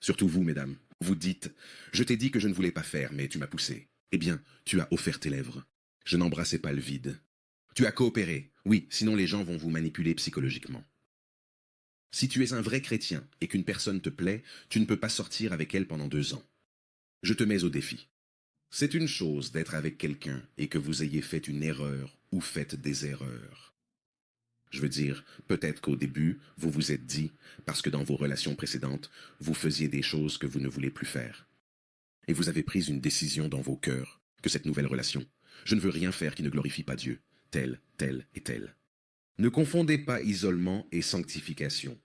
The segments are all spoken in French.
Surtout vous, mesdames. Vous dites « Je t'ai dit que je ne voulais pas faire, mais tu m'as poussé. » Eh bien, tu as offert tes lèvres. Je n'embrassais pas le vide. Tu as coopéré. Oui, sinon les gens vont vous manipuler psychologiquement. Si tu es un vrai chrétien et qu'une personne te plaît, tu ne peux pas sortir avec elle pendant 2 ans. Je te mets au défi. C'est une chose d'être avec quelqu'un et que vous ayez fait une erreur ou faites des erreurs. Je veux dire, peut-être qu'au début, vous vous êtes dit, parce que dans vos relations précédentes, vous faisiez des choses que vous ne voulez plus faire. Et vous avez pris une décision dans vos cœurs, que cette nouvelle relation, je ne veux rien faire qui ne glorifie pas Dieu, tel, tel et tel. Ne confondez pas isolement et sanctification.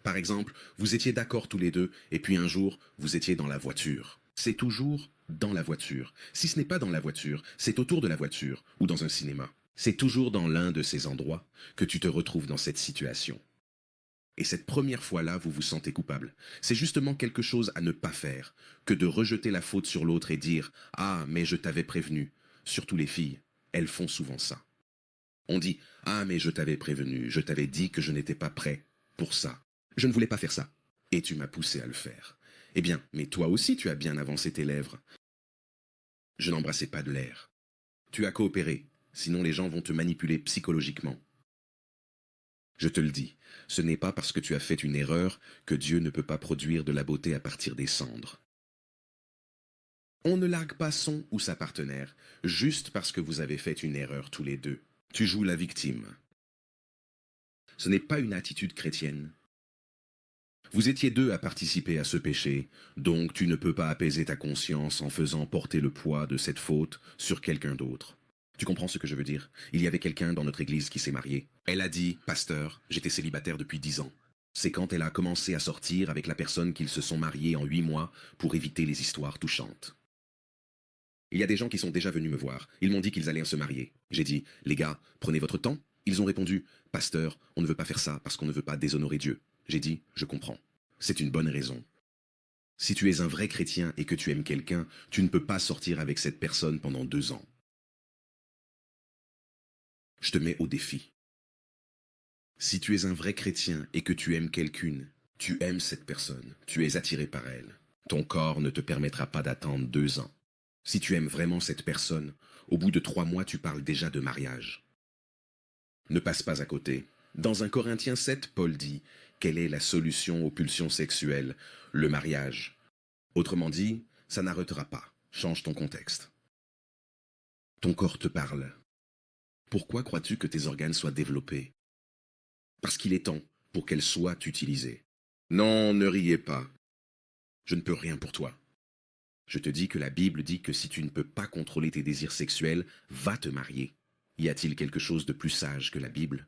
Par exemple, vous étiez d'accord tous les deux, et puis un jour, vous étiez dans la voiture. C'est toujours dans la voiture. Si ce n'est pas dans la voiture, c'est autour de la voiture ou dans un cinéma. C'est toujours dans l'un de ces endroits que tu te retrouves dans cette situation. Et cette première fois-là, vous vous sentez coupable. C'est justement quelque chose à ne pas faire, que de rejeter la faute sur l'autre et dire « Ah, mais je t'avais prévenu ». Surtout les filles, elles font souvent ça. On dit « Ah, mais je t'avais prévenu, je t'avais dit que je n'étais pas prêt pour ça. Je ne voulais pas faire ça. Et tu m'as poussé à le faire. Eh bien, mais toi aussi tu as bien avancé tes lèvres. Je n'embrassais pas de l'air. Tu as coopéré, sinon les gens vont te manipuler psychologiquement. Je te le dis, ce n'est pas parce que tu as fait une erreur que Dieu ne peut pas produire de la beauté à partir des cendres. On ne largue pas son ou sa partenaire, juste parce que vous avez fait une erreur tous les deux. Tu joues la victime. Ce n'est pas une attitude chrétienne. Vous étiez deux à participer à ce péché, donc tu ne peux pas apaiser ta conscience en faisant porter le poids de cette faute sur quelqu'un d'autre. Tu comprends ce que je veux dire? Il y avait quelqu'un dans notre église qui s'est marié. Elle a dit, pasteur, j'étais célibataire depuis 10 ans. C'est quand elle a commencé à sortir avec la personne qu'ils se sont mariés en 8 mois pour éviter les histoires touchantes. Il y a des gens qui sont déjà venus me voir. Ils m'ont dit qu'ils allaient se marier. J'ai dit, les gars, prenez votre temps. Ils ont répondu, pasteur, on ne veut pas faire ça parce qu'on ne veut pas déshonorer Dieu. J'ai dit, je comprends. C'est une bonne raison. Si tu es un vrai chrétien et que tu aimes quelqu'un, tu ne peux pas sortir avec cette personne pendant 2 ans. Je te mets au défi. Si tu es un vrai chrétien et que tu aimes quelqu'une, tu aimes cette personne, tu es attiré par elle. Ton corps ne te permettra pas d'attendre 2 ans. Si tu aimes vraiment cette personne, au bout de 3 mois, tu parles déjà de mariage. Ne passe pas à côté. Dans 1 Corinthiens 7, Paul dit « Quelle est la solution aux pulsions sexuelles? Le mariage. » Autrement dit, ça n'arrêtera pas. Change ton contexte. Ton corps te parle. Pourquoi crois-tu que tes organes soient développés? Parce qu'il est temps pour qu'elles soient utilisées. Non, ne riez pas. Je ne peux rien pour toi. Je te dis que la Bible dit que si tu ne peux pas contrôler tes désirs sexuels, va te marier. Y a-t-il quelque chose de plus sage que la Bible?